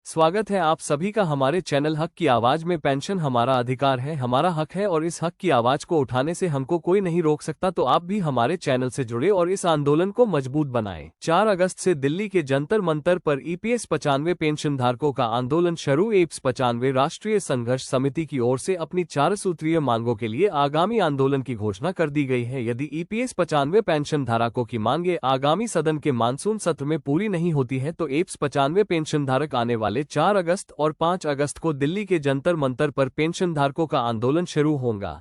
स्वागत है आप सभी का हमारे चैनल हक की आवाज में। पेंशन हमारा अधिकार है, हमारा हक है और इस हक की आवाज को उठाने से हमको कोई नहीं रोक सकता। तो आप भी हमारे चैनल से जुड़े और इस आंदोलन को मजबूत बनाएं। 4 अगस्त से दिल्ली के जंतर मंतर पर ईपीएस 95 पेंशन धारकों का आंदोलन शुरू। ईपीएस 95 राष्ट्रीय संघर्ष समिति की ओर से अपनी 4 सूत्रीय मांगों के लिए आगामी आंदोलन की घोषणा कर दी गई है। यदि ईपीएस 95 पेंशन धारकों की मांगे आगामी सदन के मानसून सत्र में पूरी नहीं होती है तो ईपीएस 95 पेंशन धारक आने वाले 4 अगस्त और 5 अगस्त को दिल्ली के जंतर मंतर पर पेंशनधारकों का आंदोलन शुरू होगा।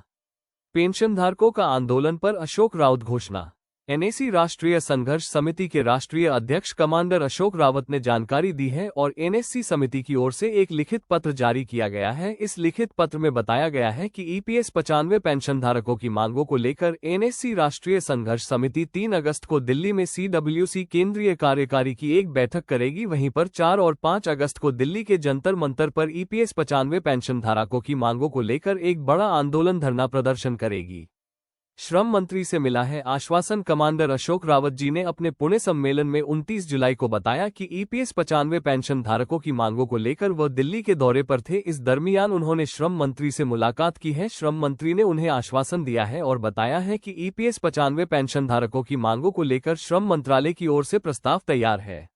पेंशनधारकों का आंदोलन पर अशोक रावत घोषणा। एनएसी राष्ट्रीय संघर्ष समिति के राष्ट्रीय अध्यक्ष कमांडर अशोक रावत ने जानकारी दी है और एनएससी समिति की ओर से एक लिखित पत्र जारी किया गया है। इस लिखित पत्र में बताया गया है कि ईपीएस 95 पेंशनधारकों की मांगों को लेकर एनएससी राष्ट्रीय संघर्ष समिति 3 अगस्त को दिल्ली में सीडब्ल्यूसी केंद्रीय कार्यकारी की एक बैठक करेगी। वहीं पर 4 और 5 अगस्त को दिल्ली के जंतर मंतर पर ईपीएस 95 पेंशनधारकों की मांगों को लेकर एक बड़ा आंदोलन धरना प्रदर्शन करेगी। श्रम मंत्री से मिला है आश्वासन। कमांडर अशोक रावत जी ने अपने पुणे सम्मेलन में 29 जुलाई को बताया कि ईपीएस 95 पेंशन धारकों की मांगों को लेकर वह दिल्ली के दौरे पर थे। इस दरमियान उन्होंने श्रम मंत्री से मुलाकात की है। श्रम मंत्री ने उन्हें आश्वासन दिया है और बताया है कि ईपीएस 95 पेंशन धारकों की मांगों को लेकर श्रम मंत्रालय की ओर से प्रस्ताव तैयार है।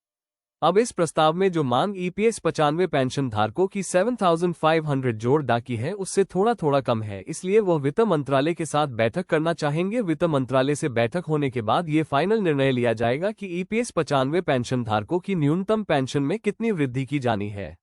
अब इस प्रस्ताव में जो मांग ईपीएस 95 पेंशन धारकों की 7,500 जोड़ की है उससे थोड़ा कम है, इसलिए वह वित्त मंत्रालय के साथ बैठक करना चाहेंगे। वित्त मंत्रालय से बैठक होने के बाद ये फाइनल निर्णय लिया जाएगा कि ईपीएस 95 पेंशन धारकों की न्यूनतम पेंशन में कितनी वृद्धि की जानी है।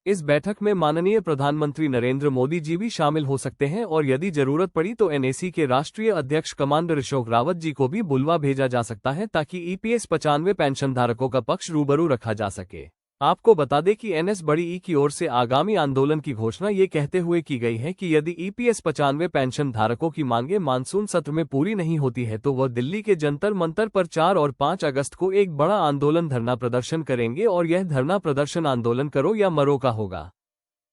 इस बैठक में माननीय प्रधानमंत्री नरेंद्र मोदी जी भी शामिल हो सकते हैं और यदि जरूरत पड़ी तो एनएसी के राष्ट्रीय अध्यक्ष कमांडर अशोक रावत जी को भी बुलवा भेजा जा सकता है ताकि ईपीएस 95 पेंशनधारकों का पक्ष रूबरू रखा जा सके। आपको बता दें कि एनएस बड़ी ई की ओर से आगामी आंदोलन की घोषणा ये कहते हुए की गई है कि यदि ईपीएस 95 पेंशन धारकों की मांगे मानसून सत्र में पूरी नहीं होती है तो वह दिल्ली के जंतर मंतर पर 4 और 5 अगस्त को एक बड़ा आंदोलन धरना प्रदर्शन करेंगे और यह धरना प्रदर्शन आंदोलन करो या मरो का होगा।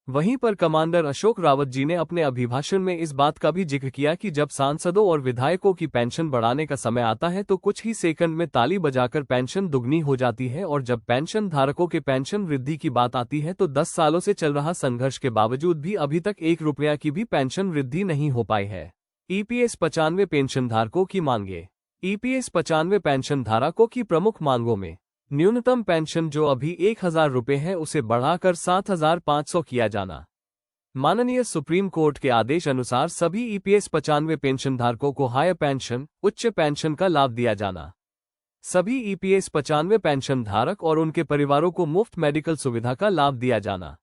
वहीं पर कमांडर अशोक रावत जी ने अपने अभिभाषण में इस बात का भी जिक्र किया कि जब सांसदों और विधायकों की पेंशन बढ़ाने का समय आता है तो कुछ ही सेकंड में ताली बजाकर पेंशन दुगनी हो जाती है और जब पेंशन धारकों के पेंशन वृद्धि की बात आती है तो 10 सालों से चल रहा संघर्ष के बावजूद भी अभी तक 1 रुपया की भी पेंशन वृद्धि नहीं हो पाई है। ईपीएस 95 पेंशन धारकों की मांगे। ईपीएस 95 पेंशन धारकों की प्रमुख मांगों में न्यूनतम पेंशन जो अभी 1,000 रुपये है उसे बढ़ाकर 7,500 किया जाना। माननीय सुप्रीम कोर्ट के आदेश अनुसार सभी ईपीएस 95 पेंशनधारकों को हायर पेंशन उच्च पेंशन का लाभ दिया जाना। सभी ईपीएस 95 पेंशन धारक और उनके परिवारों को मुफ्त मेडिकल सुविधा का लाभ दिया जाना।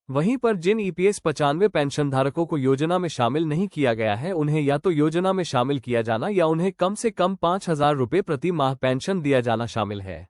वहीं पर जिन ईपीएस 95 पेंशनधारकों को योजना में शामिल नहीं किया गया है उन्हें या तो योजना में शामिल किया जाना या उन्हें कम से कम 5,000 रुपये प्रति माह पेंशन दिया जाना शामिल है।